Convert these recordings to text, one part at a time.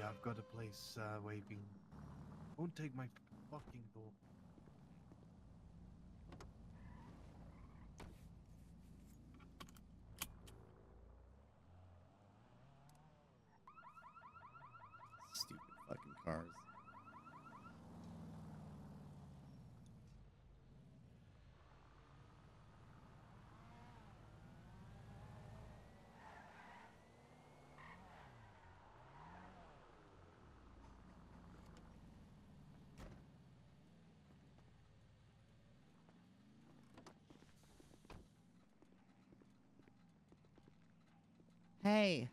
I've got a place where you can. Don't take my fucking door. Stupid fucking cars. Hey.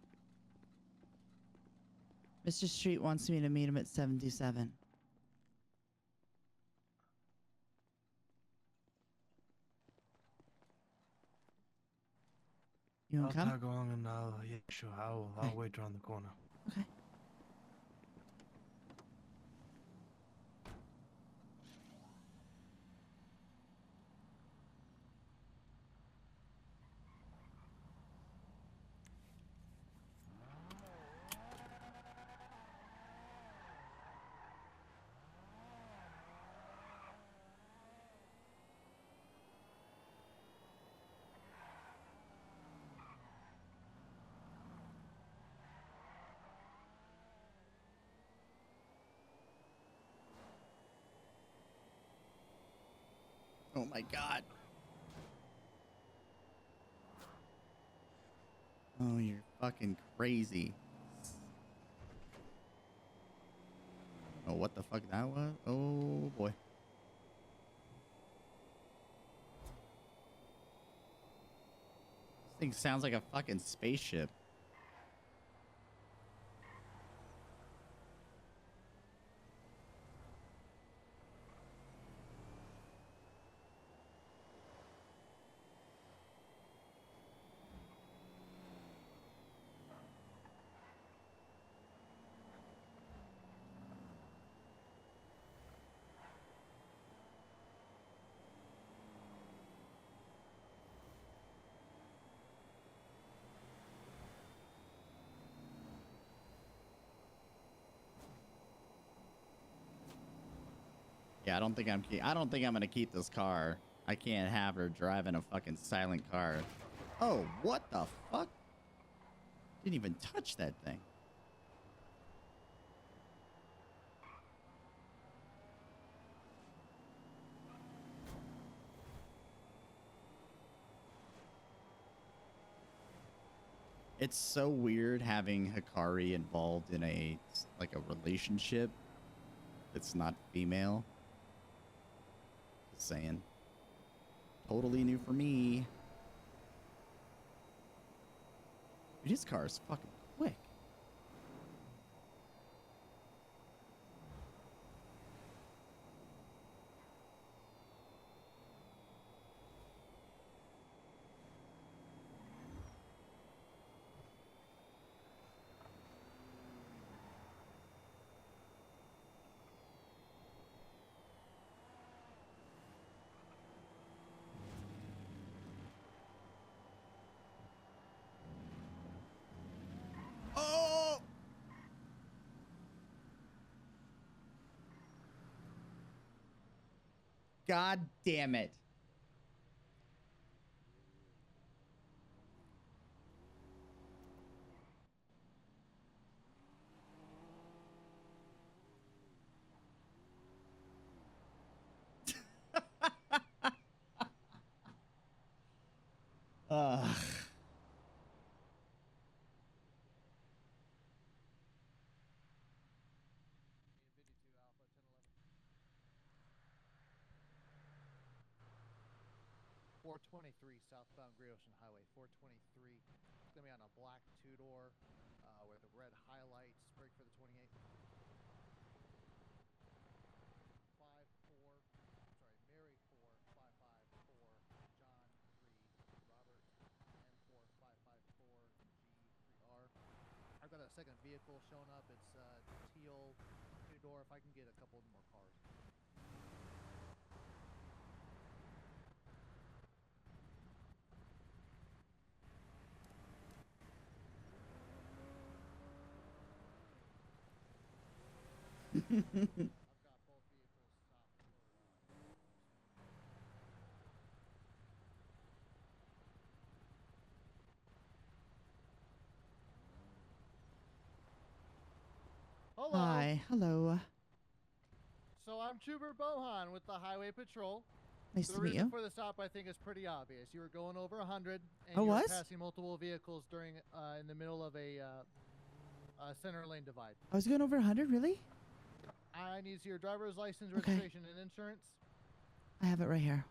Mr. Street wants me to meet him at 77. You want I'll to come? tag along and yeah, sure. I'll wait around the corner. Okay. Oh my god. Oh, you're fucking crazy. Oh, what the fuck that was? Oh boy. This thing sounds like a fucking spaceship. Yeah, I don't think I'm gonna keep this car. I can't have her driving a fucking silent car. Oh, what the fuck? Didn't even touch that thing. It's so weird having Hikari involved in a relationship that's not female. Just saying. Totally new for me. Dude, his car is fucking quick. Oh! God damn it. Ugh. 423 southbound Great Ocean Highway. 423. It's gonna be on a black two-door with a red highlights. Break for the 28. 54. Sorry, Mary 4554. John 3. Robert M4 554 G3R. I've got a second vehicle showing up. It's teal two-door. If I can get a couple more cars. got both vehicles stopped for Hello. Hi. Hello. So I'm Trooper Bohan with the Highway Patrol. Nice The to meet reason you. for the stop, I think, is pretty obvious. You were going over 100, and Oh, you were was? passing multiple vehicles during in the middle of a center lane divide. I was going over 100, really? I need to see your driver's license, Okay. registration, and insurance. I have it right here.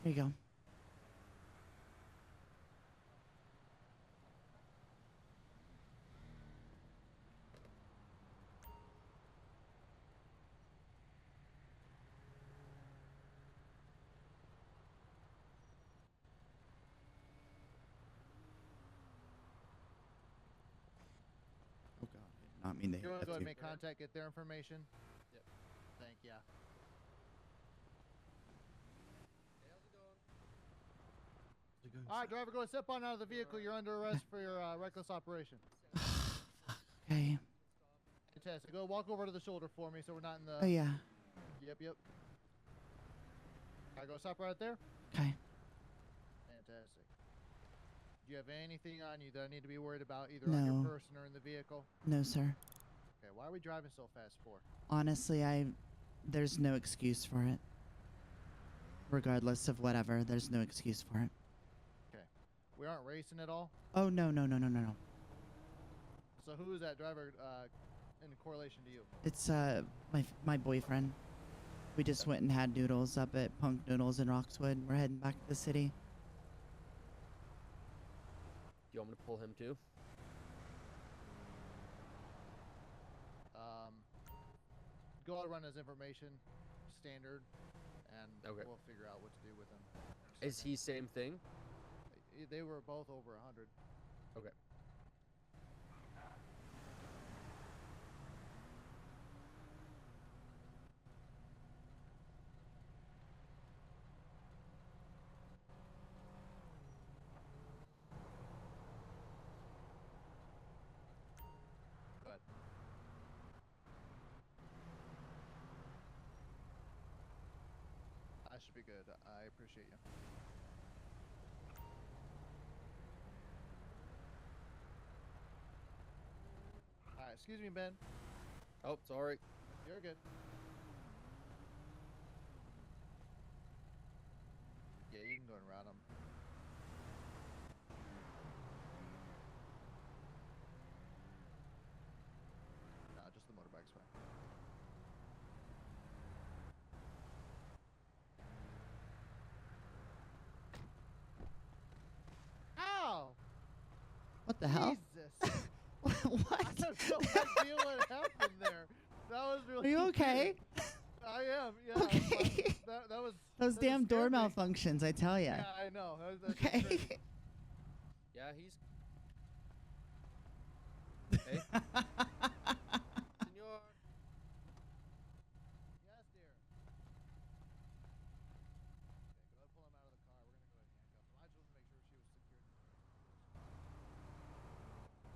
There you go. Oh God, I did not mean to You hit want to that go ahead and too. make contact, get their information? Yep. Thank you. All right, driver, go step on out of the vehicle. You're under arrest for your reckless operation. Okay. Fantastic. Go walk over to the shoulder for me so we're not in the... Oh, yeah. Yep. All right, go stop right there. Okay. Fantastic. Do you have anything on you that I need to be worried about, either on No. your person or in the vehicle? No, sir. Okay, why are we driving so fast for? Honestly, there's no excuse for it. Regardless of whatever, there's no excuse for it. Okay. We aren't racing at all? Oh, no. So who is that driver in correlation to you? It's my boyfriend. We just went and had noodles up at Punk Noodles in Roxwood. We're heading back to the city. Do you want me to pull him too? Go ahead and run his information, standard, and Okay. we'll figure out what to do with him. Is he same thing? They were both over 100. Okay. Go ahead. I should be good. I appreciate you. Alright, excuse me, Ben. Oh, sorry. You're good. Yeah, you can go and route him. Nah, just the motorbike's fine. Ow! What the hell? Jesus! What? I have no idea what happened there. That was really Are you weird. okay? I am, yeah. Okay. That was... Those that damn door scared me. malfunctions, I tell ya. Yeah, I know. That's Okay. crazy. Yeah, he's. Hey. Senor. Yes, dear. Okay, go ahead and pull him out of the car. We're going to go ahead and handcuff him. I just wanted to make sure she was secured.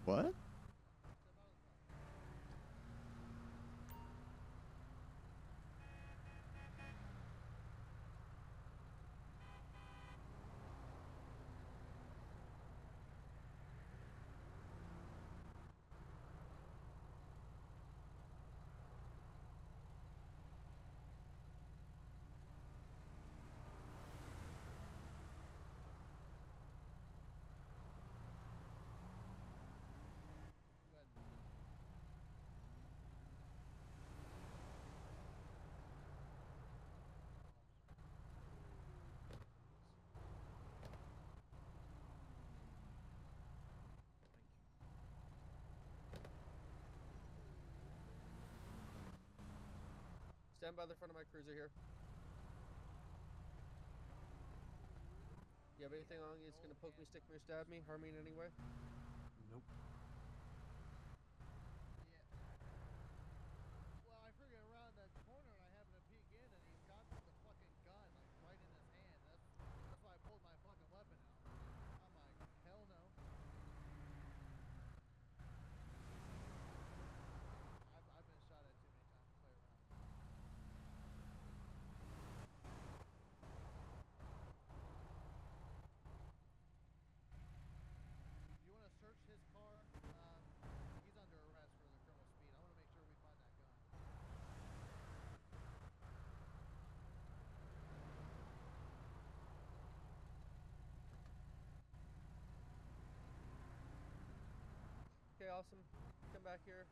What? Stand by the front of my cruiser here. You have anything on you that's gonna poke me, stick me, or stab me, harm me in any way? Nope. Yeah. Well, I figured around that corner and I happened to peek in and he's got the fucking gun like right in his hand. That's why I pulled my fucking weapon out. I'm like, hell no. I've been shot at too many times to play around. You want to search his car? He's under arrest for the criminal speed. I want to make sure we find that gun. Okay, awesome. Come back here.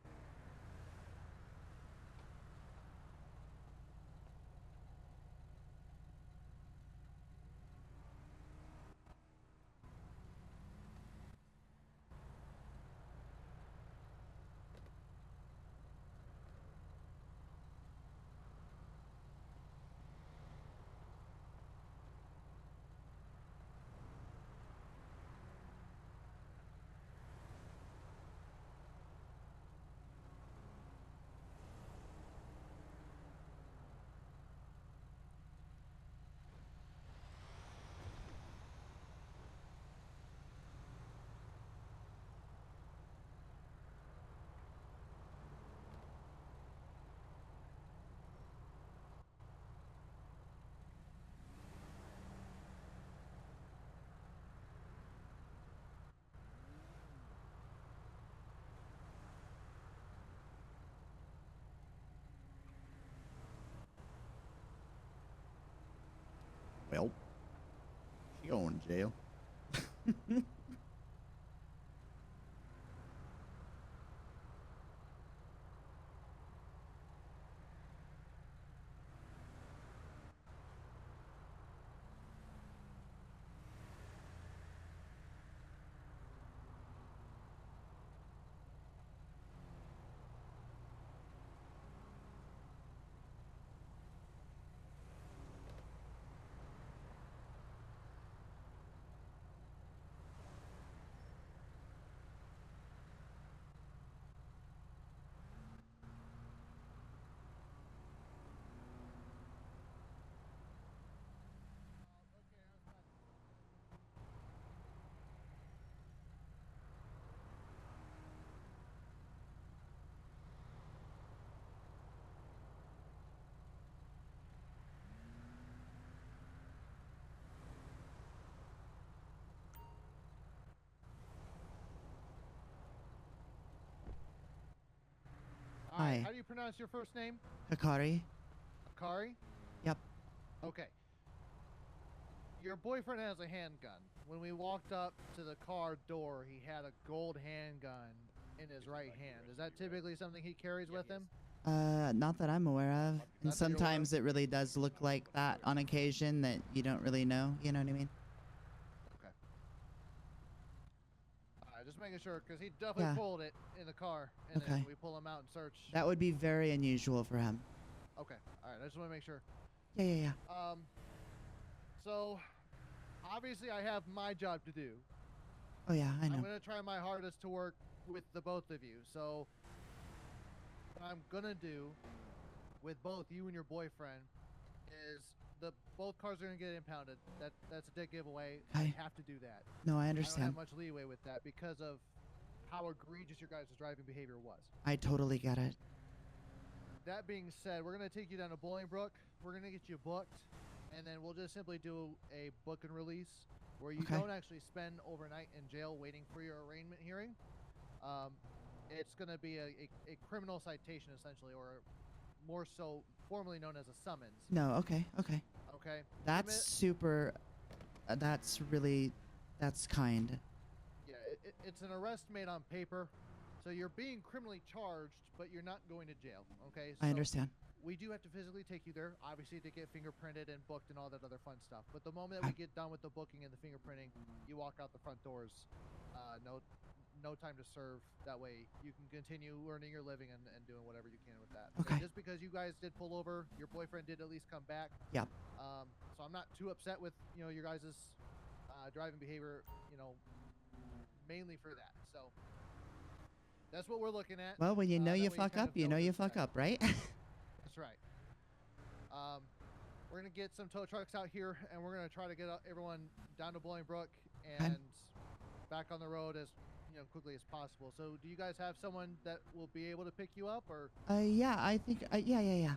Well, she going to jail. Okay, I was about to. All right, Hi. how do you pronounce your first name? Hikari? Hikari? Yep. Okay. Your boyfriend has a handgun. When we walked up to the car door, he had a gold handgun in his right hand. Is that typically something he carries with him? Not that I'm aware of. And Not that you're aware of? sometimes it really does look like that on occasion that you don't really know. You know what I mean? Okay. Alright, just making sure, because he definitely Yeah. pulled it in the car, and then Okay. we pull him out and search. That would be very unusual for him. Okay, alright, I just want to make sure. Yeah, yeah, yeah. So, obviously I have my job to do. Oh, yeah, I I'm know. going to try my hardest to work with the both of you. So, what I'm going to do with both you and your boyfriend is both cars are going to get impounded. That's a dead giveaway. Okay. I have to do that. No, I I don't understand. have much leeway with that because of how egregious your guys' driving behavior was. I totally get it. That being said, we're going to take you down to Bolingbrook. We're going to get you booked, and then we'll just simply do a book and release where you Okay. don't actually spend overnight in jail waiting for your arraignment hearing. It's going to be a criminal citation, essentially, or more so formally known as a summons. No, okay, okay. Okay? That's super. That's really. That's kind. Yeah, it's an arrest made on paper. So you're being criminally charged, but you're not going to jail. Okay? So I understand. we do have to physically take you there, obviously, to get fingerprinted and booked and all that other fun stuff. But the moment that we get done with the booking and the fingerprinting, you walk out the front doors. No time to serve. That way you can continue earning your living and doing whatever you can with that. Okay. Just because you guys did pull over, your boyfriend did at least come back. Yep. So I'm not too upset with your guys' driving behavior, mainly for that. So that's what we're looking at. Well, when you know That you way fuck kind up, of you know what to you fuck expect. up, right? That's right. We're gonna get some tow trucks out here, and we're gonna try to get everyone down to Bolingbrook and back on the road as quickly as possible. So, do you guys have someone that will be able to pick you up, or? Yeah, I think, yeah.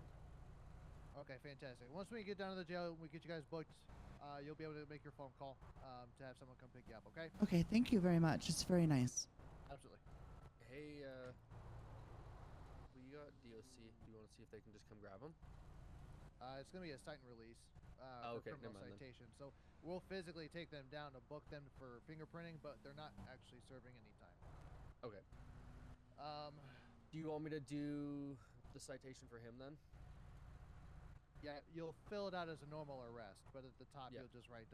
Okay, fantastic. Once we get down to the jail, we get you guys booked. You'll be able to make your phone call to have someone come pick you up. Okay? Okay, thank you very much. It's very nice. Absolutely. Hey, we got DOC. Do you want to see if they can just come grab them? It's gonna be a cite and release Okay, for criminal never mind then. citation. So we'll physically take them down to book them for fingerprinting, but they're not actually serving any time. Okay. Um, Do you want me to do the citation for him then? yeah, you'll fill it out as a normal arrest, but at the top Yeah. you'll just write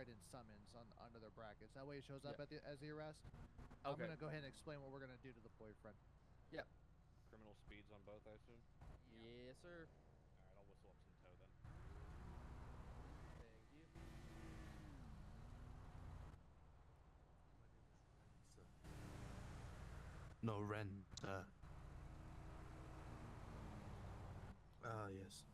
in summons under their brackets. That way it shows up Yeah. as the arrest. I'm Okay. gonna go ahead and explain what we're gonna do to the boyfriend. Yeah. Criminal speeds on both, I assume? Yes, sir. Alright, I'll whistle up some tow then. Thank you. No, Ren. Yes. Yes.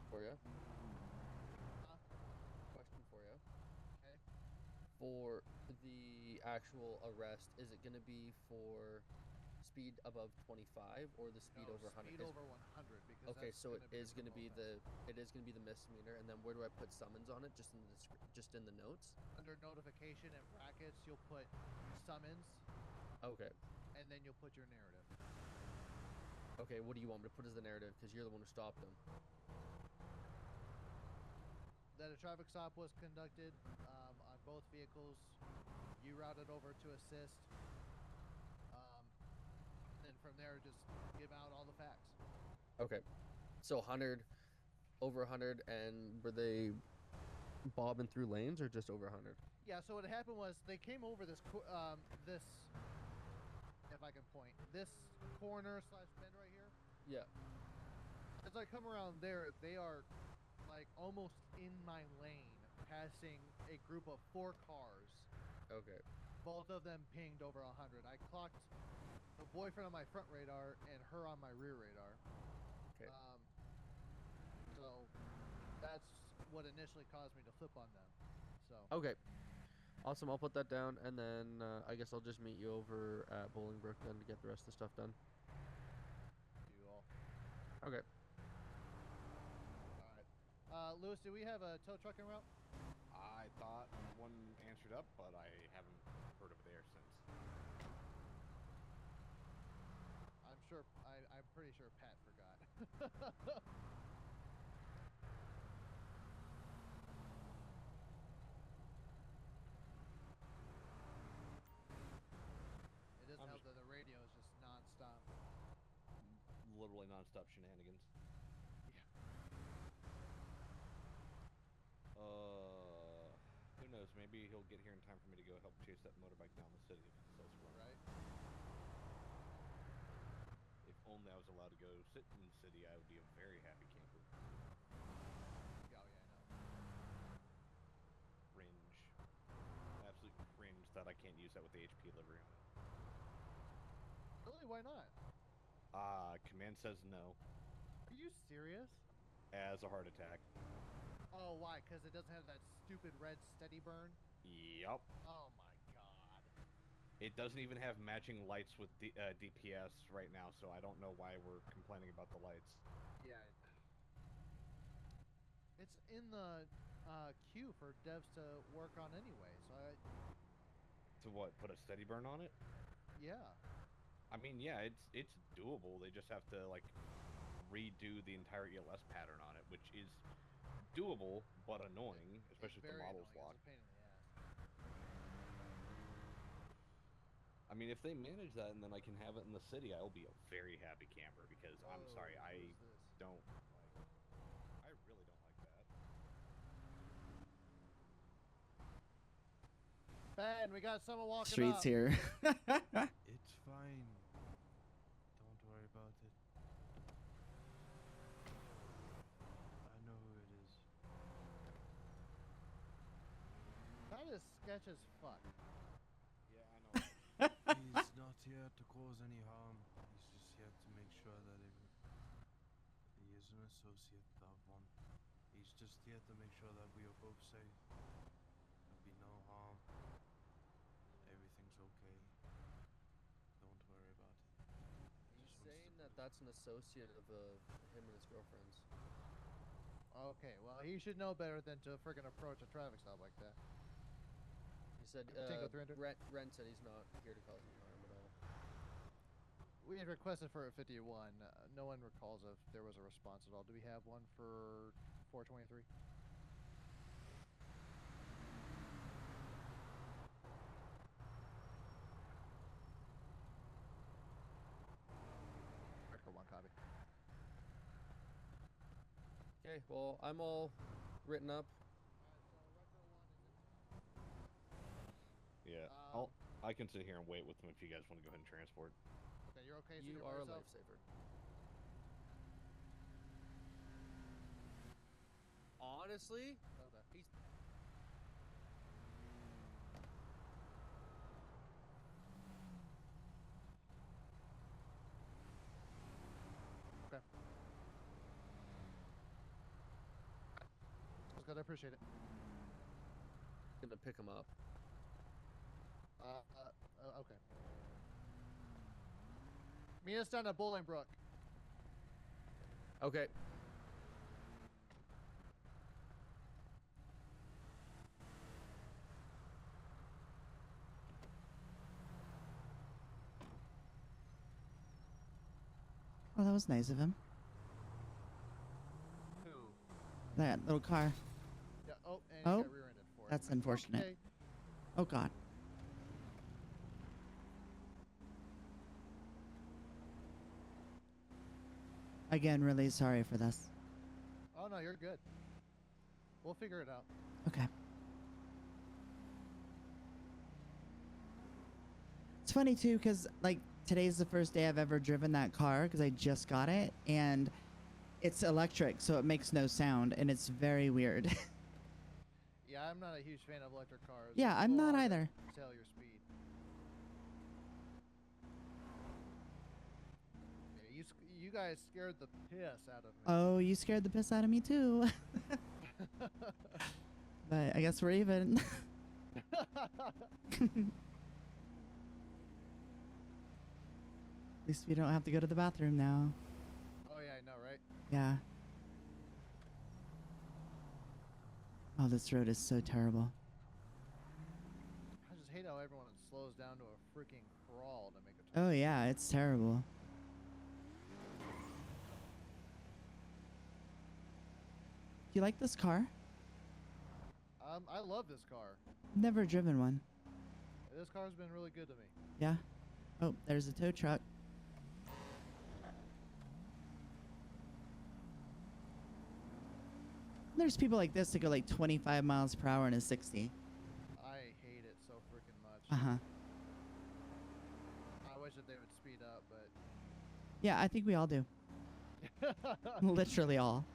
For you. Huh? Question for you. Okay. For the actual arrest, is it going to be for speed above 25 or the speed No, over 100? speed over 100 because Okay, that's so gonna be a criminal offense. it is going to be the misdemeanor, and then where do I put summons on it? Just in the just in the notes. Under notification and brackets, you'll put summons, Okay. and then you'll put your narrative. Okay. What do you want me to put as the narrative? Because you're the one who stopped him. That a traffic stop was conducted on both vehicles. You routed over to assist. And from there, just give out all the facts. Okay. So 100, over 100, and were they bobbing through lanes or just over 100? Yeah. So what happened was they came over this this, if I can point, this corner / bend right here. Yeah. As I come around there, they are like almost in my lane, passing a group of 4 cars. Okay. Both of them pinged over 100. I clocked the boyfriend on my front radar and her on my rear radar. Okay. So that's what initially caused me to flip on them. So Okay. Awesome. I'll put that down, and then I guess I'll just meet you over at Bolingbrook then to get the rest of the stuff done. you all. Okay. All right. Lewis, do we have a tow truck en route? I thought one answered up, but I haven't heard of there since. I'm pretty sure Pat forgot. It doesn't I'm help that the radio is just non-stop. Literally non-stop shenanigans. Yeah. maybe he'll get here in time for me to go help chase that motorbike down the city if it starts running. Right. If only I was allowed to go sit in the city, I would be a very happy camper. Oh yeah, I know. Cringe. Absolute cringe that I can't use that with the HP livery on it. Really? Why not? Command says no. Are you serious? As a heart attack. Oh, why? Because it doesn't have that stupid red steady burn? Yup. Oh my god. It doesn't even have matching lights with DPS right now, so I don't know why we're complaining about the lights. Yeah. It's in the queue for devs to work on anyway, so To what? Put a steady burn on it? yeah. I mean, yeah, it's doable. They just have to like redo the entire ELS pattern on it, which is doable but annoying, especially if the model's locked. It's a pain in the ass. I mean, if they manage that and then I can have it in the city, I will be a very happy camper because I'm sorry, Whoa, I what is this? don't like. I really don't like that. Ben, we got someone walking Streets up. here. It's fine. Don't worry about it. I know who it is. That is sketch as fuck. Yeah, I know. He's not here to cause any harm. He's just here to make sure that he is an associate of one. He's just here to make sure that we are both safe. There'll be no harm. Everything's okay. Don't worry about it. He's Just wants saying to that that's an associate of him and his girlfriend's. Okay, well, he should know better than to friggin' approach a traffic stop like that. He said, Tango 300? Ren said he's not here to cause any harm at all. We had requested for a 51. No one recalls if there was a response at all. Do we have one for 423? Record 1 copy. Okay, well, I'm all written up. Yeah, I can sit here and wait with them if you guys want to go ahead and transport. Okay, you're okay? You sitting are a by yourself? lifesaver. Honestly, Okay. he's Okay. That's good. I appreciate it. gonna pick him up. Okay. Meet us down at Bolingbrook. Okay. Oh, that was nice of him. Who? That little car. Yeah. Oh, and Oh, you got rear-ended for it. that's unfortunate. Okay. Oh, God. Again, really sorry for this. Oh no, you're good. We'll figure it out. Okay. It's funny, too, because, like, today's the first day I've ever driven that car because I just got it, and it's electric, so it makes no sound, and it's very weird. Yeah, I'm not a huge fan of electric cars. Yeah, It's I'm a little not hard to either. Tell your speed. Yeah, you guys scared the piss out of me. Oh, you scared the piss out of me, too. But I guess we're even. At least we don't have to go to the bathroom now. Oh yeah, I know, right? Yeah. Oh, this road is so terrible. I just hate how everyone slows down to a freaking crawl to make a Oh, turn. yeah, it's terrible. Do you like this car? I love this car. Never driven one. This car's been really good to me. Yeah. Oh, there's a tow truck. There's people like this that go like 25 miles per hour in a 60. Uh-huh. I wish that they would speed up, but Yeah, I think we all do. Literally all.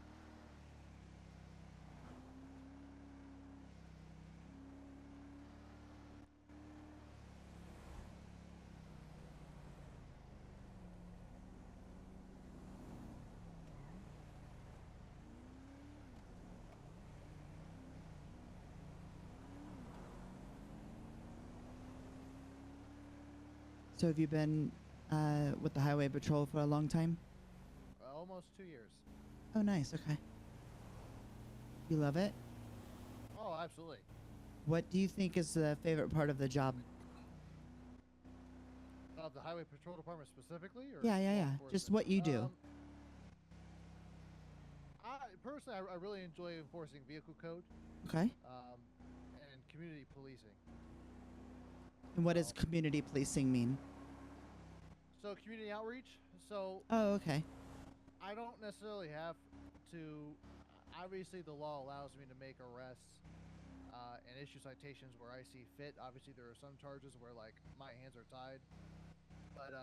So have you been with the highway patrol for a long time? almost 2 years. Oh, nice. Okay. You love it? Oh, absolutely. What do you think is the favorite part of the job? Of the Highway Patrol Department specifically? Or Yeah, yeah, law yeah. Just enforcement? what you do. Personally, I really enjoy enforcing vehicle code Okay. and community policing. And what does community policing mean? So community outreach. So Oh, okay. I don't necessarily have to. Obviously, the law allows me to make arrests and issue citations where I see fit. Obviously, there are some charges where like my hands are tied, but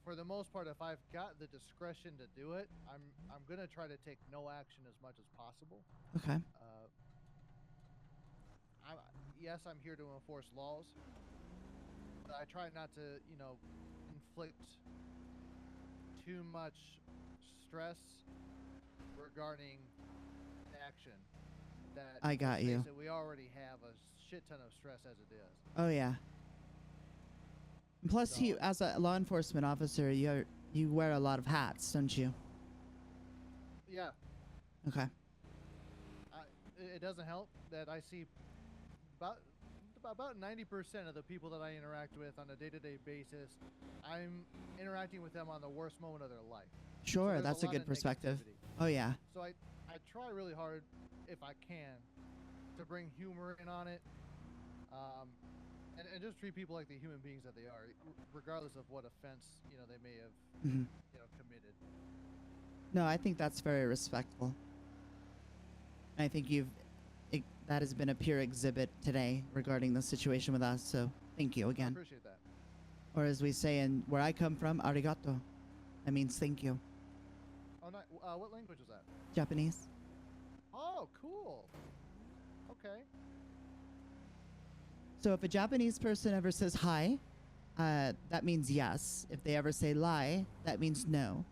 for the most part, if I've got the discretion to do it, I'm gonna try to take no action as much as possible. Okay. Yes, I'm here to enforce laws, but I try not to, inflict too much stress regarding action. That I got you. That we already have a shit ton of stress as it is. Oh, yeah. And plus, So- you, as a law enforcement officer, you wear a lot of hats, don't you? Yeah, Okay. it doesn't help that I see about 90% of the people that I interact with on a day-to-day basis, I'm interacting with them on the worst moment of their life. Sure, there's that's a lot good of perspective. negativity. Oh, yeah. So I try really hard, if I can, to bring humor in on it, and just treat people like the human beings that they are, regardless of what offense they may have Hmm. committed. No, I think that's very respectful. I think that has been a pure exhibit today regarding the situation with us, so thank you I again. appreciate that. Or as we say in where I come from, arigato. That means thank you. Oh, what language is that? Japanese. Oh, cool. Okay. So if a Japanese person ever says hi, that means yes. If they ever say lie, that means no.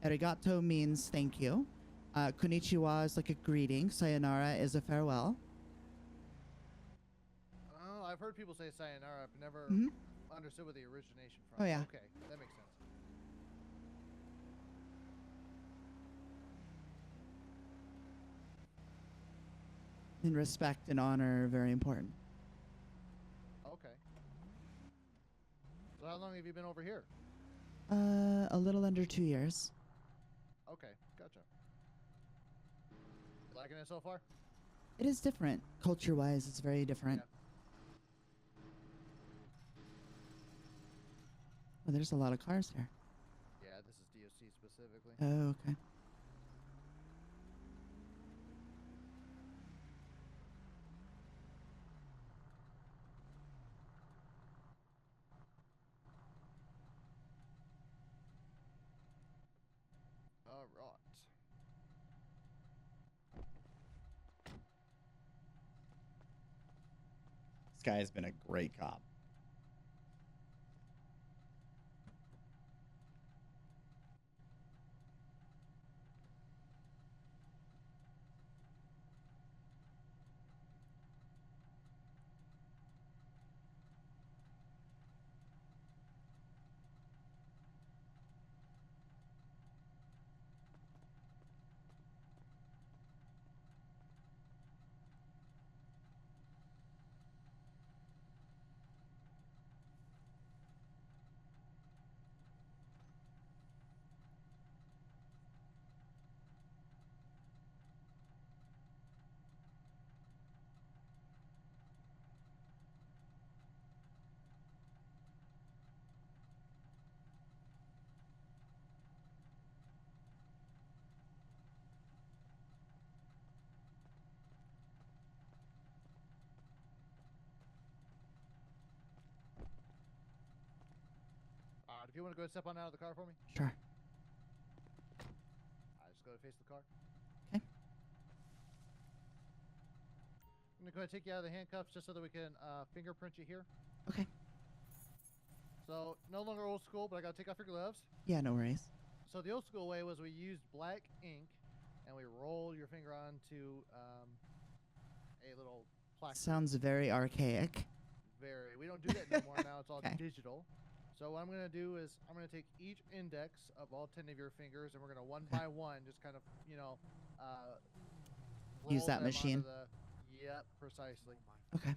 Arigato means thank you. Konnichiwa is like a greeting. Sayonara is a farewell. Oh, I've heard people say sayonara. I've never Mhm. understood where the origination from. Oh, yeah. Okay, that makes sense. And respect and honor are very important. Okay. So how long have you been over here? A little under 2 years. Okay, gotcha. Liking it so far? It is different. Culture-wise, it's very different. Yeah. Oh, there's a lot of cars here. Yeah, this is DOC specifically. Oh, okay. All right. This guy has been a great cop. If you want to go ahead and step on out of the car for me. Sure. Just go to face the car. Okay. I'm gonna go ahead and take you out of the handcuffs just so that we can fingerprint you here. Okay. So no longer old school, but I gotta take off your gloves. Yeah, no worries. So the old school way was we used black ink and we roll your finger onto a little plaque. Sounds very archaic. Very. We don't do that anymore now. It's all Okay. digital. So what I'm going to do is I'm going to take each index of all 10 of your fingers and we're going to one by one just kind of, you know, Use roll that them onto machine. Yep, precisely. Okay.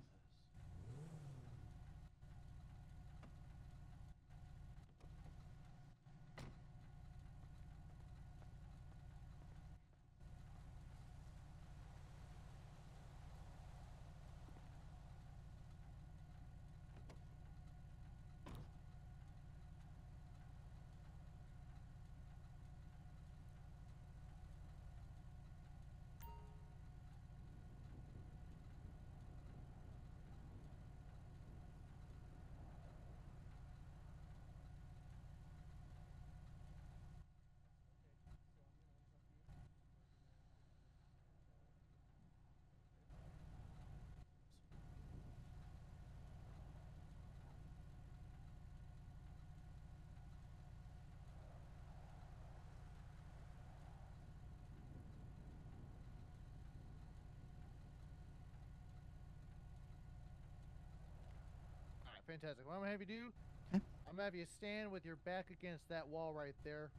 All right, fantastic. What I'm going to have you do, Okay. I'm going to have you stand with your back against that wall right there.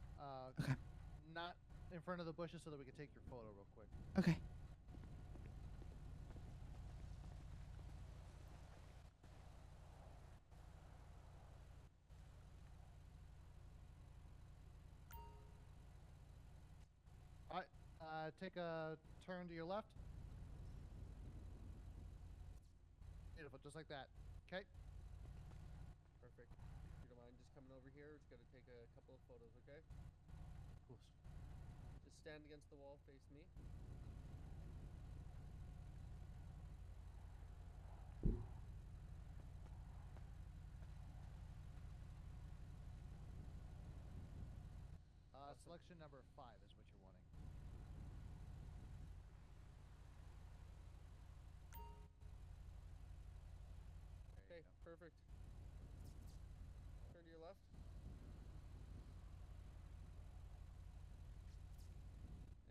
Okay. Not in front of the bushes so that we can take your photo real quick. Okay. All right, take a turn to your left. Beautiful, just like that. Okay. Perfect. If you don't mind just coming over here, it's gonna take a couple of photos, okay? Of course. Just stand against the wall, face me. Selection number 5 is what you're wanting. There Okay, you go. perfect. Turn to your left.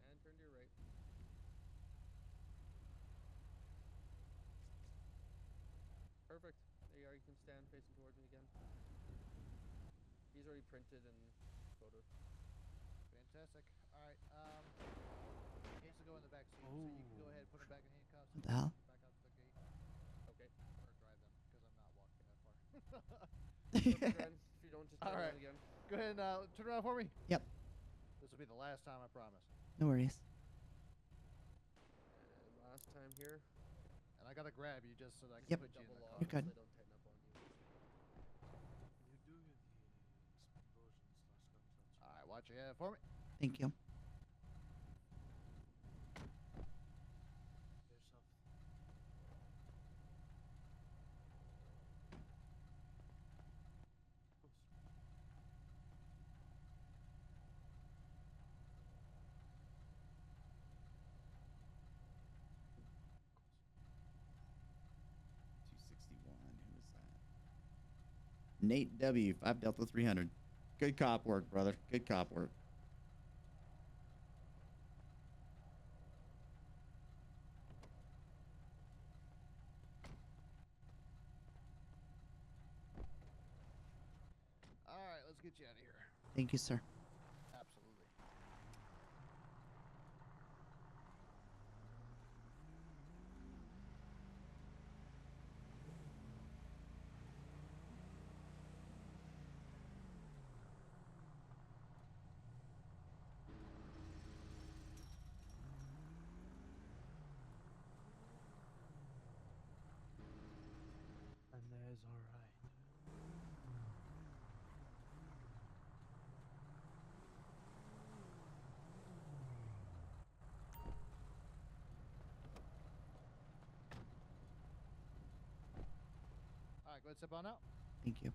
And turn to your right. Perfect. There you are. You can stand facing towards me again. He's already printed and photoed. Fantastic. All right. He has to go in the back seat, so you can go ahead and put him back in handcuffs. What the hell? Back out to the gate. Okay. Or drive them, because I'm not walking that far. Perfect, Ren. If you don't just All turn right. around again. Go ahead and turn around for me. Yep. This will be the last time, I promise. No worries. And last time here. And I gotta grab you just so that I can Yep. put you in Double the lock car. You're good. so they don't tighten up on you. You do the explosions last All right, watch your head for me. Thank you. yourself. Of course. Who was that? Nate W. 5 Delta 300. Good cop work, brother. Good cop work. All right, let's get you out of here. Thank you, sir. Absolutely. And there's all right. All right, go ahead and step on out. Thank you.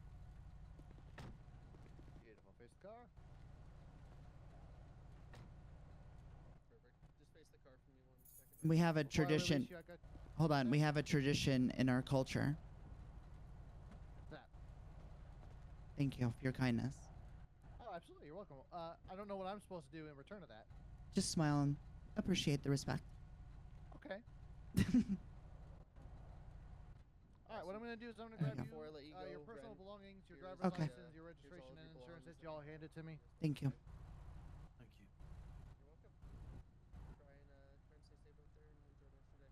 car. Perfect. Just face the car for me 1 second. We have a Before I release tradition. you, I got Hold on. We have a tradition in our culture. that. Thank you for your kindness. Oh, absolutely. You're welcome. I don't know what I'm supposed to do in return of that. Just smile and appreciate the respect. Okay. All right. What I'm going to do is I'm going to There grab you you, go. Before I let you your go, personal Ren, belongings, your here's, driver's Okay. license, your here's registration all of and your insurance that belongings y'all handed to me. Thank you. Thank you. You're welcome. Try and stay safe out there and enjoy the rest of your day. Thank you, sir.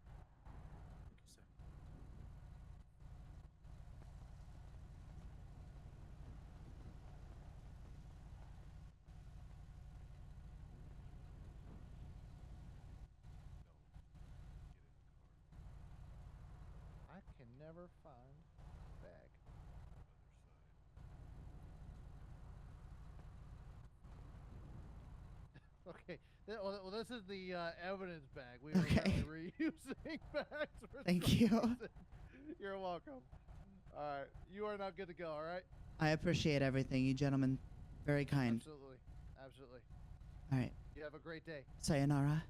I can never find the bag. Okay. Well, this is the evidence bag. We are Okay. currently reusing bags. For Thank some you. reason. You're welcome. All right. You are now good to go, all right? I appreciate everything, you gentlemen. Very kind. Absolutely. Absolutely. All right. You have a great day. Sayonara.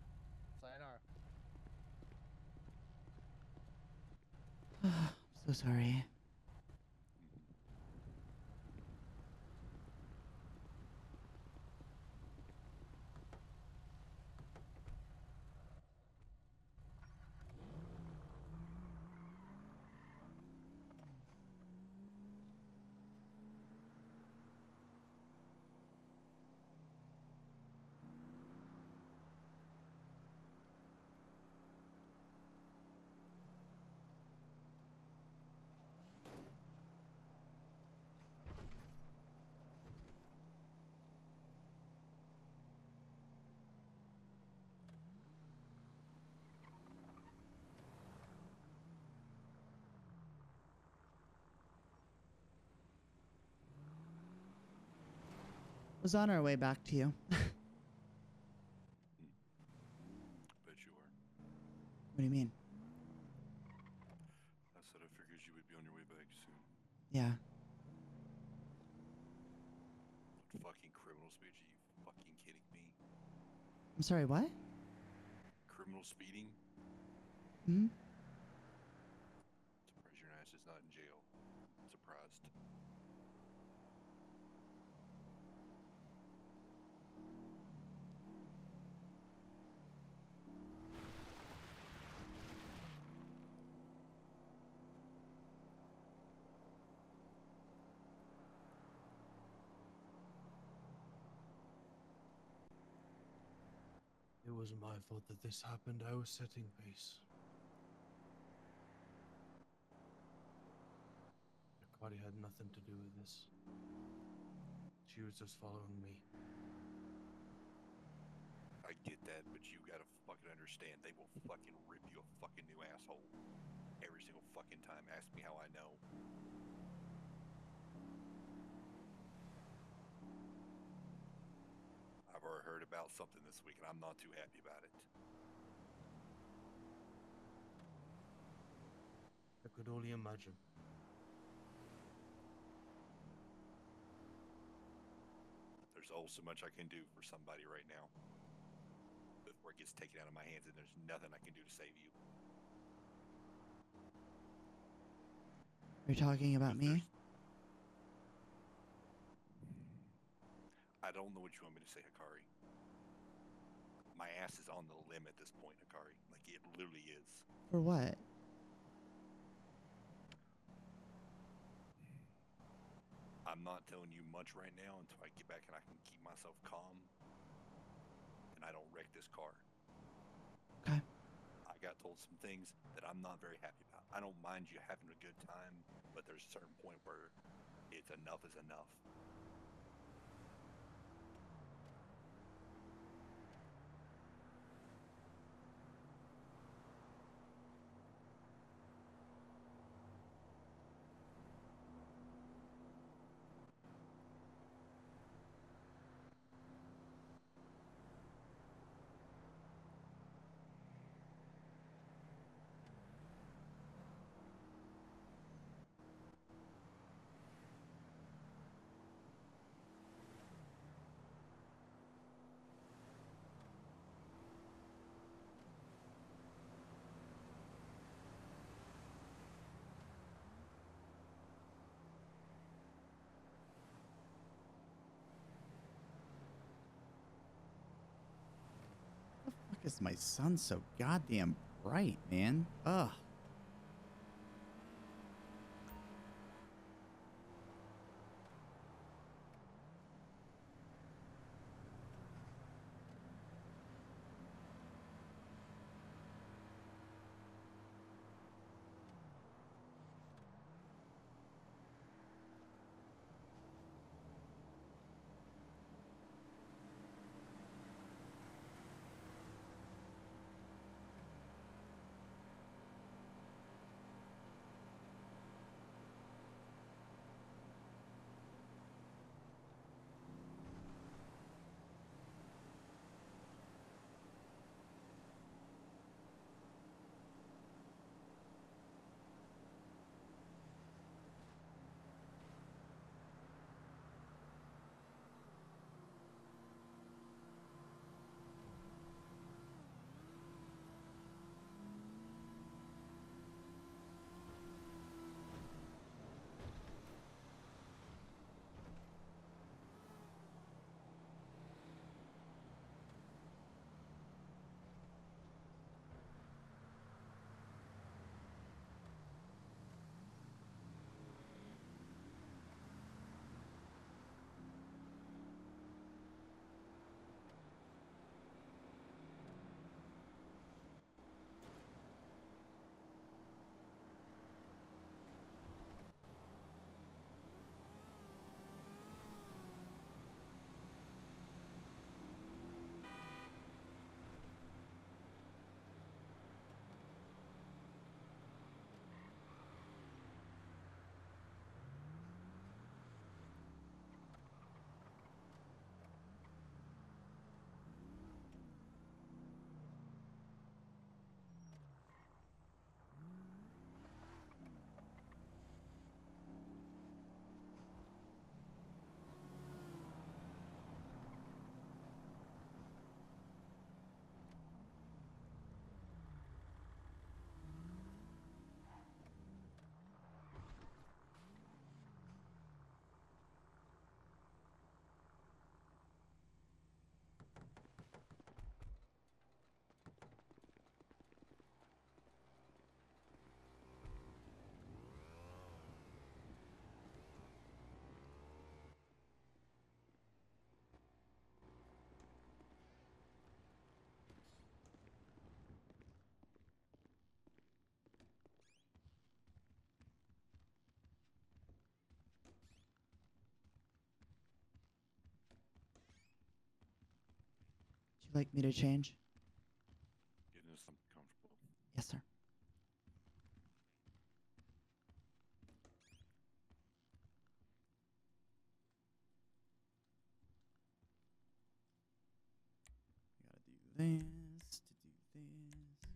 Sayonara. I'm so sorry. Was on our way back to you. Bet you are. What do you mean? I said I figured you would be on your way back soon. Yeah. What fucking criminal speed? Are you fucking kidding me? I'm sorry, what? Criminal speeding? Hmm? Surprised your ass is not in jail. Surprised. It was my fault that this happened. I was setting pace. Hikari had nothing to do with this. She was just following me. I get that, but you gotta fucking understand. They will fucking rip you a fucking new asshole. Every single fucking time. Ask me how I know. I've already heard about something this week, and I'm not too happy about it. I could only imagine. There's oh so much I can do for somebody right now before it gets taken out of my hands, and there's nothing I can do to save you. You're talking about me? I don't know what you want me to say, Hikari. My ass is on the limb at this point, Hikari. Like, it literally is. For what? I'm not telling you much right now until I get back and I can keep myself calm and I don't wreck this car. Okay. I got told some things that I'm not very happy about. I don't mind you having a good time, but there's a certain point where it's enough is enough. is my sun so goddamn bright, man? Ugh. Would you like me to change? Getting us something comfortable. Yes, sir. Gotta do this to do this.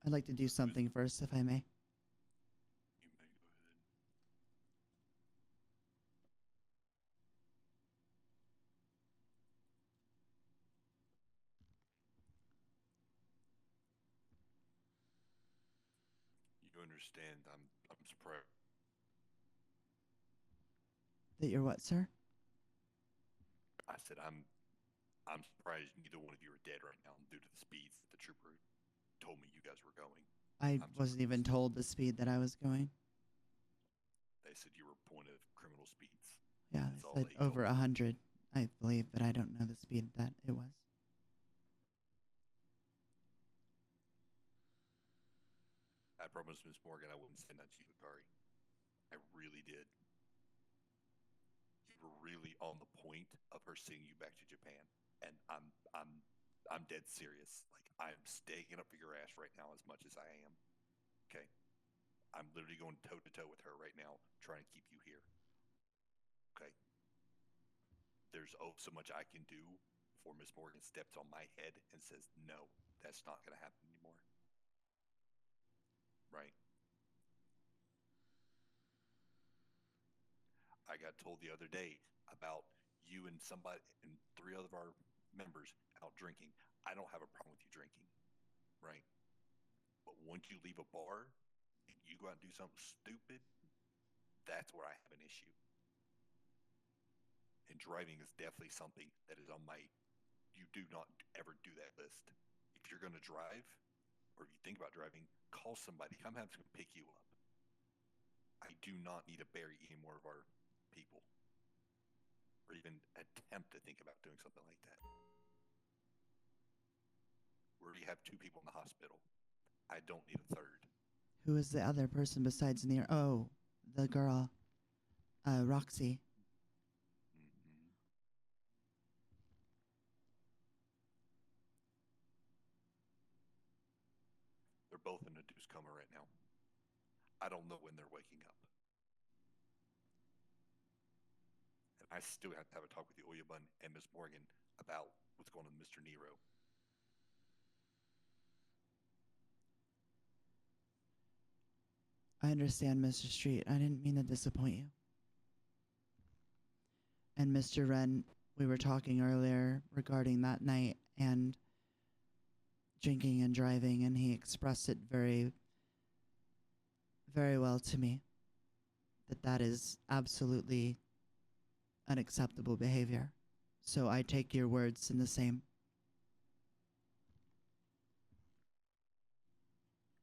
I'd like to do something first, if I may. You may go ahead. You understand? I'm surprised. That you're what, sir? I said I'm surprised neither one of you are dead right now due to the speeds that the trooper told me you guys were going. I I'm wasn't even surprised. told the speed that I was going. They said you were point of criminal speeds. Yeah, That's all they said they told over me. 100, I believe, but I don't know the speed that it was. I promised Miss Morgan I wouldn't send that to you, Hikari. I really did. You were really on the point of her sending you back to Japan, and I'm dead serious. Like I'm staying up for your ass right now as much as I am. Okay. I'm literally going toe to toe with her right now, trying to keep you here. Okay? There's so much I can do before Miss Morgan steps on my head and says, no, that's not going to happen anymore. Right? I got told the other day about you and somebody and 3 of our members out drinking. I don't have a problem with you drinking, right? But once you leave a bar and you go out and do something stupid, that's where I have an issue. And driving is definitely something that is on my you do not ever do that list. If you're going to drive, or if you think about driving, call somebody. Come have them pick you up. I do not need to bury any more of our people, or even attempt to think about doing something like that. We already have 2 people in the hospital. I don't need a 3rd. Who is the other person besides Near? Oh, the girl, Roxy. Mm-hmm. They're both in a induced coma right now. I don't know when they're waking up. And I still have to have a talk with the Oyabun and Miss Morgan about what's going on with Mr. Nero. I understand, Mr. Street. I didn't mean to disappoint you. And Mr. Wren, we were talking earlier regarding that night and drinking and driving, and he expressed it very, very well to me that is absolutely unacceptable behavior. So I take your words in the same.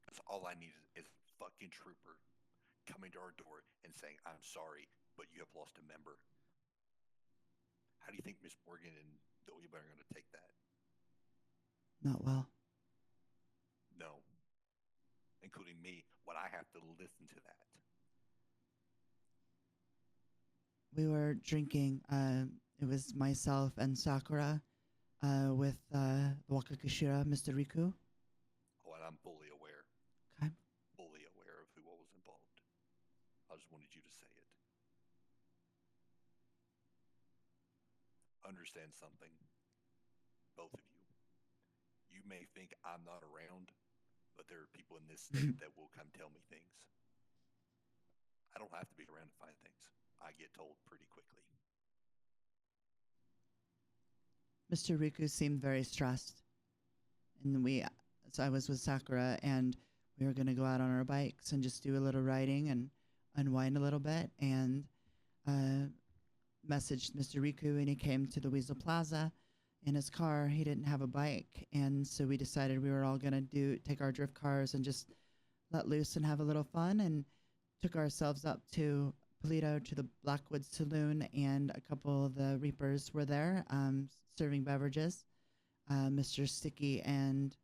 Because all I need is a fucking trooper coming to our door and saying, I'm sorry, but you have lost a member. How do you think Miss Morgan and the Oyabun are going to take that? Not well. No. Including me, when I have to listen to that. We were drinking. It was myself and Sakura with Wakakushira, Mr. Riku. Oh, and I'm fully aware. Okay. Fully aware of who all was involved. I just wanted you to say it. Understand something, both of you. You may think I'm not around, but there are people in this state that will come tell me things. I don't have to be around to find things. I get told pretty quickly. Mr. Riku seemed very stressed. And so I was with Sakura, and we were going to go out on our bikes and just do a little riding and unwind a little bit, and messaged Mr. Riku, and he came to the Weasel Plaza in his car. He didn't have a bike, and so we decided we were all going to take our drift cars and just let loose and have a little fun, and took ourselves up to Polito to the Blackwood Saloon, and a couple of the Reapers were there serving beverages. Mr. Sticky and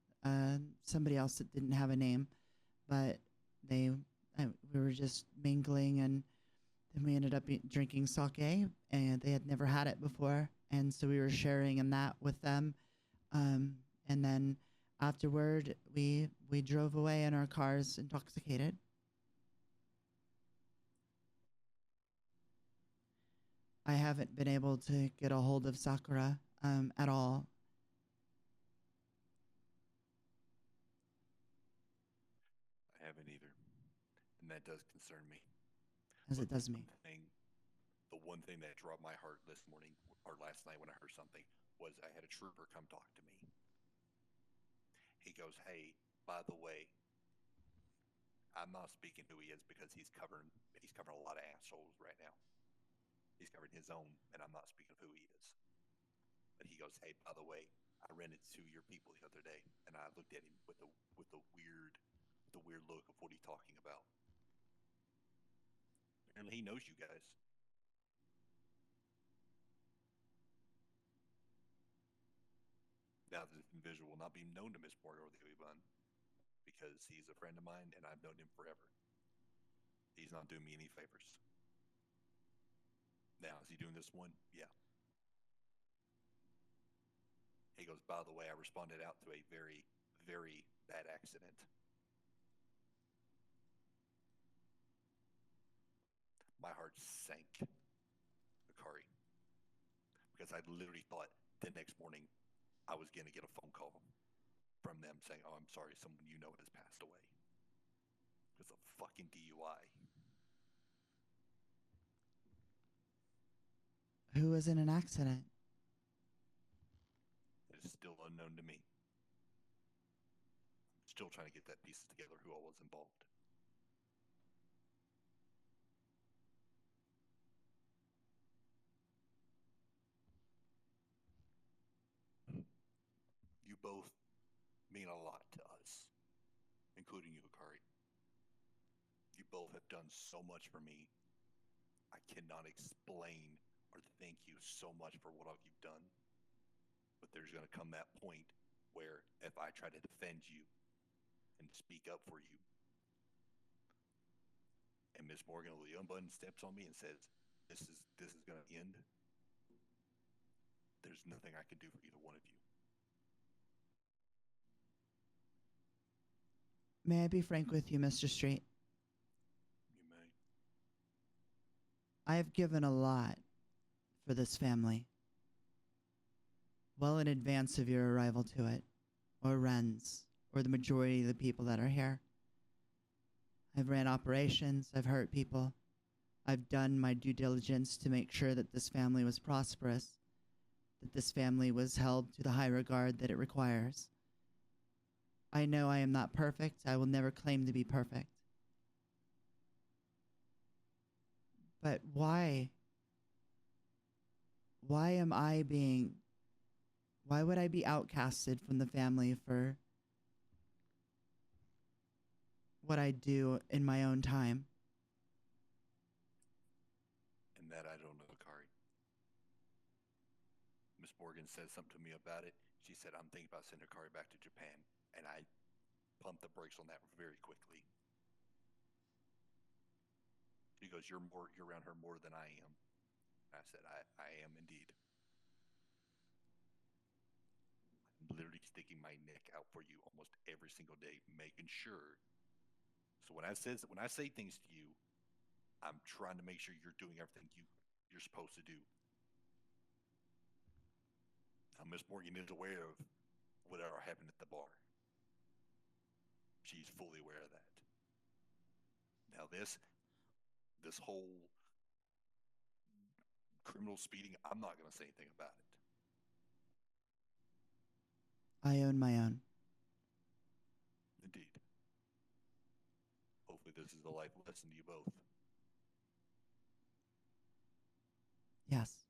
somebody else that didn't have a name, but we were just mingling, and then we ended up drinking sake, and they had never had it before, and so we were sharing in that with them, and then afterward we drove away in our cars intoxicated. I haven't been able to get a hold of Sakura at all. I haven't either. And that does concern me. As it does me. The one thing that dropped my heart this morning, or last night when I heard something, was I had a trooper come talk to me. He goes, hey, by the way, I'm not speaking who he is because he's covering a lot of assholes right now. He's covering his own, and I'm not speaking of who he is. But he goes, hey, by the way, I ran into your people the other day, and I looked at him with the weird look of what he's talking about. Apparently he knows you guys. Now, this individual will not be known to Miss Morgan or the Oyabun because he's a friend of mine and I've known him forever. He's not doing me any favors. Now, is he doing this one? Yeah. He goes, by the way, I responded out to a very, very bad accident. my heart sank, Hikari, because I literally thought the next morning I was going to get a phone call from them saying, "Oh, I'm sorry, someone you know has passed away because of fucking DUI." Who was in an accident? It is still unknown to me. I'm still trying to get that pieces together who all was involved. You both mean a lot to us, including you, Hikari. You both have done so much for me. I cannot explain or thank you so much for what all you've done. But there's going to come that point where if I try to defend you and speak up for you, and Miss Morgan or the unbutton steps on me and says, this is going to end, there's nothing I can do for either one of you. May I be frank with you, Mr. Street? You may. I have given a lot for this family. Well in advance of your arrival to it, or Ren's, or the majority of the people that are here. I've ran operations, I've hurt people. I've done my due diligence to make sure that this family was prosperous, that this family was held to the high regard that it requires. I know I am not perfect. I will never claim to be perfect. But why? Why would I be outcasted from the family for what I do in my own time? And that I don't know, Hikari. Miss Morgan said something to me about it. She said, I'm thinking about sending Hikari back to Japan. And I pumped the brakes on that very quickly. She goes, you're around her more than I am. I said, I am indeed. I'm literally sticking my neck out for you almost every single day, making sure. So when I say things to you, I'm trying to make sure you're doing everything you're supposed to do. Now, Miss Morgan is aware of whatever happened at the bar. She's fully aware of that. Now this whole criminal speeding, I'm not going to say anything about it. I own my own. Indeed. Hopefully this is a life lesson to you both. Yes.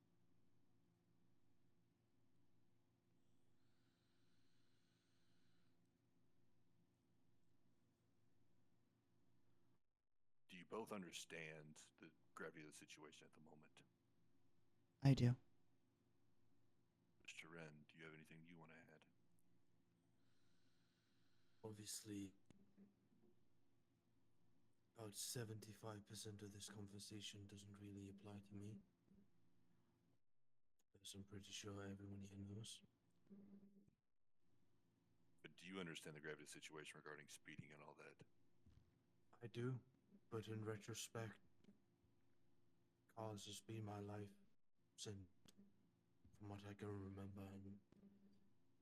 Do you both understand the gravity of the situation at the moment? I do. Mr. Wren, do you have anything you want to add? Obviously, about 75% of this conversation doesn't really apply to me, as I'm pretty sure everyone here knows. But do you understand the gravity of the situation regarding speeding and all that? I do, but in retrospect, cars has been my life since, from what I can remember, and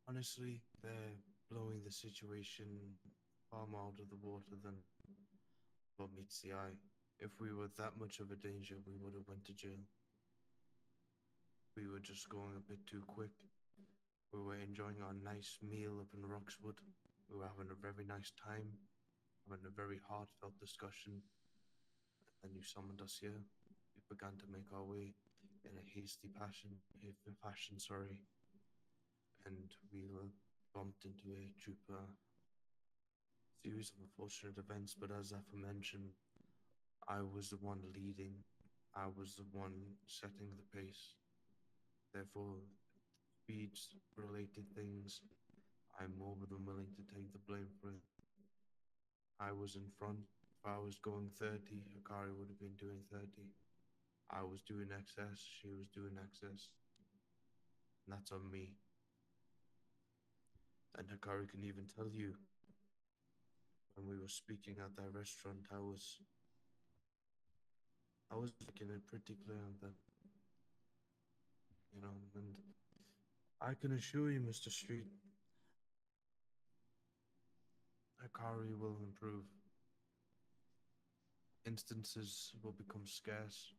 honestly, they're blowing the situation far more out of the water than what meets the eye. If we were that much of a danger, we would have went to jail. We were just going a bit too quick. We were enjoying our nice meal up in Roxwood. We were having a very nice time, having a very heartfelt discussion. And then you summoned us here. We began to make our way in a hasty fashion, and we were bumped into a trooper. Series of unfortunate events, but as aforementioned, I was the one leading. I was the one setting the pace. Therefore, speed-related things, I'm more than willing to take the blame for it. I was in front. If I was going 30, Hikari would have been doing 30. I was doing excess, she was doing excess. And that's on me. And Hikari can even tell you, when we were speaking at that restaurant, I was I was making it pretty clear that, and I can assure you, Mr. Street, Hikari will improve. Instances will become scarce.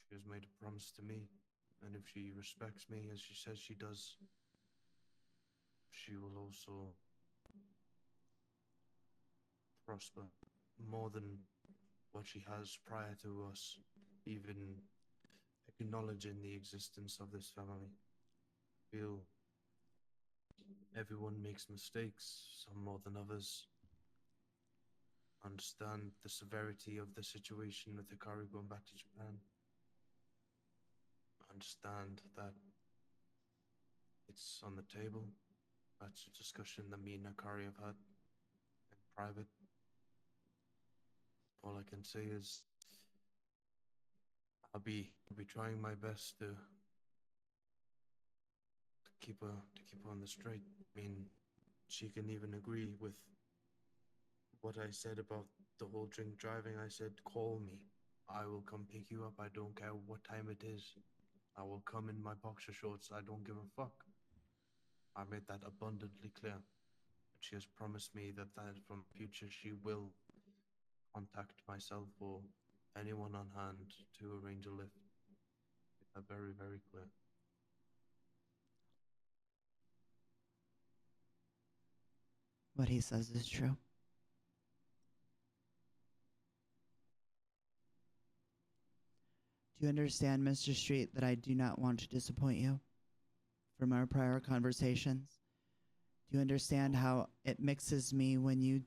She has made a promise to me, and if she respects me as she says she does, she will also prosper more than what she has prior to us even acknowledging the existence of this family. Feel everyone makes mistakes, some more than others. Understand the severity of the situation with Hikari going back to Japan. Understand that it's on the table. That's a discussion that me and Hikari have had in private. All I can say is I'll be trying my best to keep her on the straight. I mean, she can even agree with what I said about the whole drink driving. I said, call me. I will come pick you up. I don't care what time it is. I will come in my boxer shorts. I don't give a fuck. I made that abundantly clear. She has promised me that from future she will contact myself or anyone on hand to arrange a lift. Make that very, very clear. What he says is true. Do you understand, Mr. Street, that I do not want to disappoint you from our prior conversations? Do you understand how it mixes me when you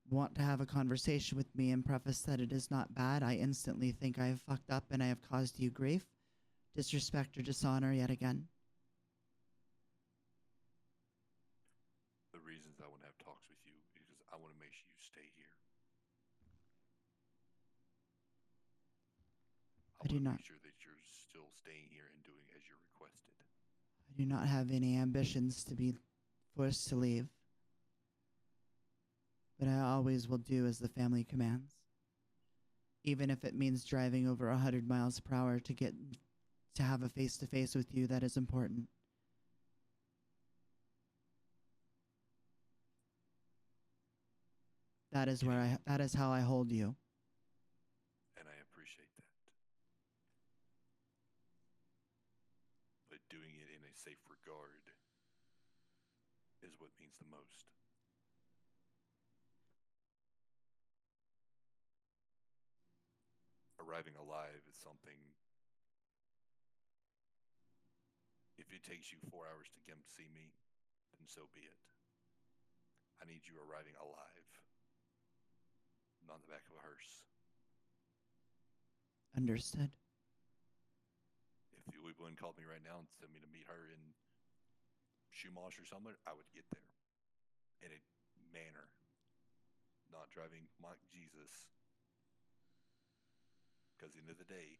want to have a conversation with me and preface that it is not bad? I instantly think I have fucked up and I have caused you grief, disrespect, or dishonor yet again. The reasons I want to have talks with you is because I want to make sure you stay here. I do want to not. make sure that you're still staying here and doing as you're requested. I do not have any ambitions to be forced to leave, but I always will do as the family commands, even if it means driving over 100 miles per hour to get to have a face-to-face with you. That is important. That is that is how I hold you. And I appreciate that. But doing it in a safe regard is what means the most. Arriving alive is something. If it takes you 4 hours to come see me, then so be it. I need you arriving alive, not in the back of a hearse. Understood. If you would call me right now and send me to meet her in Shumash or somewhere, I would get there in a manner, not driving mock Jesus. Because at the end of the day,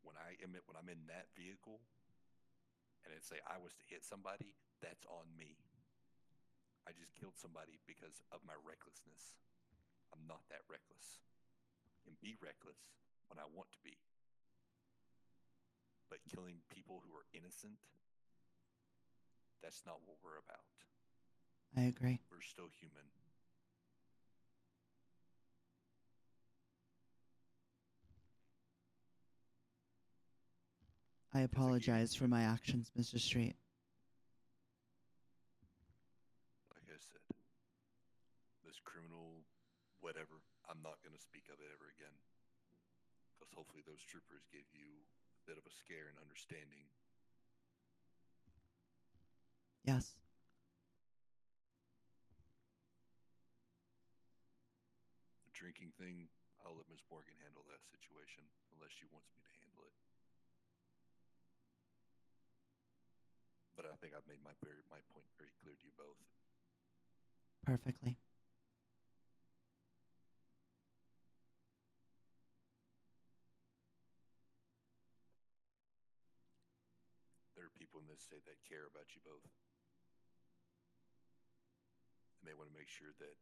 when I'm in that vehicle and it say I was to hit somebody, that's on me. I just killed somebody because of my recklessness. I'm not that reckless. And be reckless when I want to be. But killing people who are innocent, that's not what we're about. I agree. We're still human. I apologize for my actions, Mr. Street. Like I said, this criminal, whatever, I'm not going to speak of it ever again. Because hopefully those troopers gave you a bit of a scare and understanding. Yes. The drinking thing, I'll let Ms. Morgan handle that situation unless she wants me to handle it. But I think I've made my point very clear to you both. Perfectly. There are people in this state that care about you both. And they want to make sure that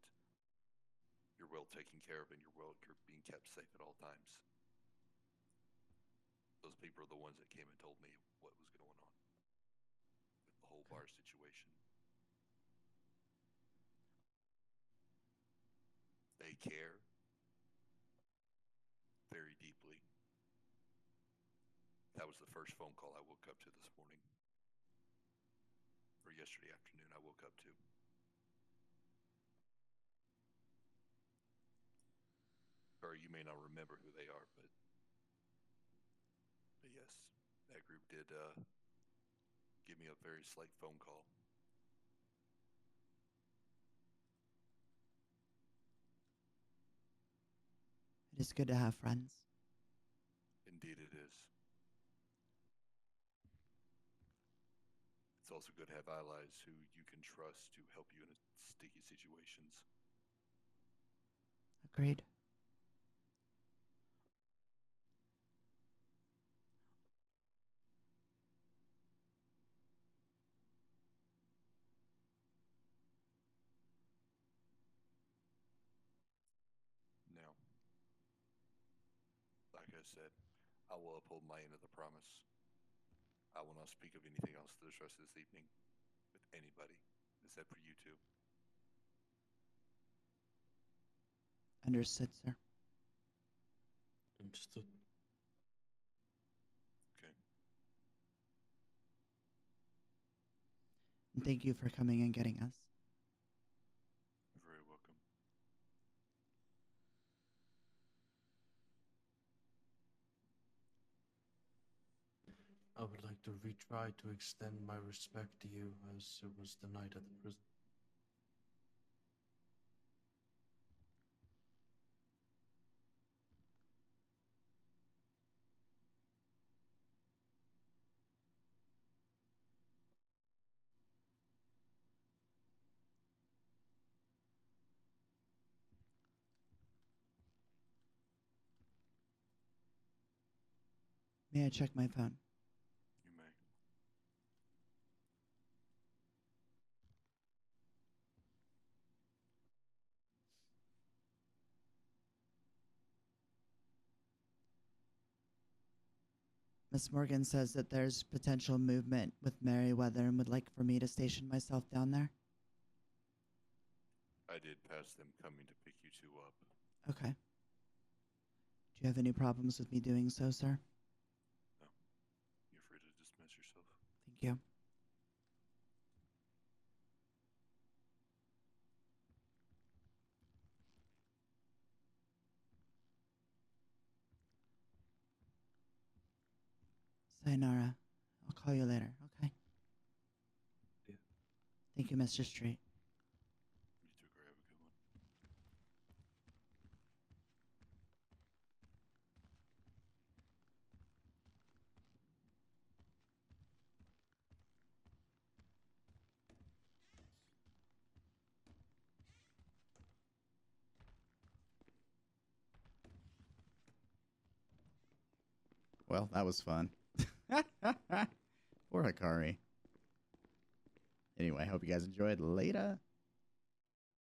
you're well taken care of and you're being kept safe at all times. Those people are the ones that came and told me what was going on with the whole bar situation. They care very deeply. That was the first phone call I woke up to this morning. Or yesterday afternoon I woke up to. Or you may not remember who they are, but yes, that group did give me a very slight phone call. It is good to have friends. Indeed it is. It's also good to have allies who you can trust to help you in sticky situations. Agreed. Now, like I said, I will uphold my end of the promise. I will not speak of anything else for the rest of this evening with anybody, except for you two. Understood, sir. Understood. Okay. And thank you for coming and getting us. You're very welcome. I would like to retry to extend my respect to you as it was the night at the prison. May I check my phone? You may. Miss Morgan says that there's potential movement with Merriweather and would like for me to station myself down there. I did pass them coming to pick you two up. Okay. Do you have any problems with me doing so, sir? No. You're free to dismiss yourself. Thank you. Sayonara. I'll call you later, okay? Yeah. Thank you, Mr. Street. You two have a good one. Well, that was fun. Poor Hikari. Anyway, I hope you guys enjoyed. Later.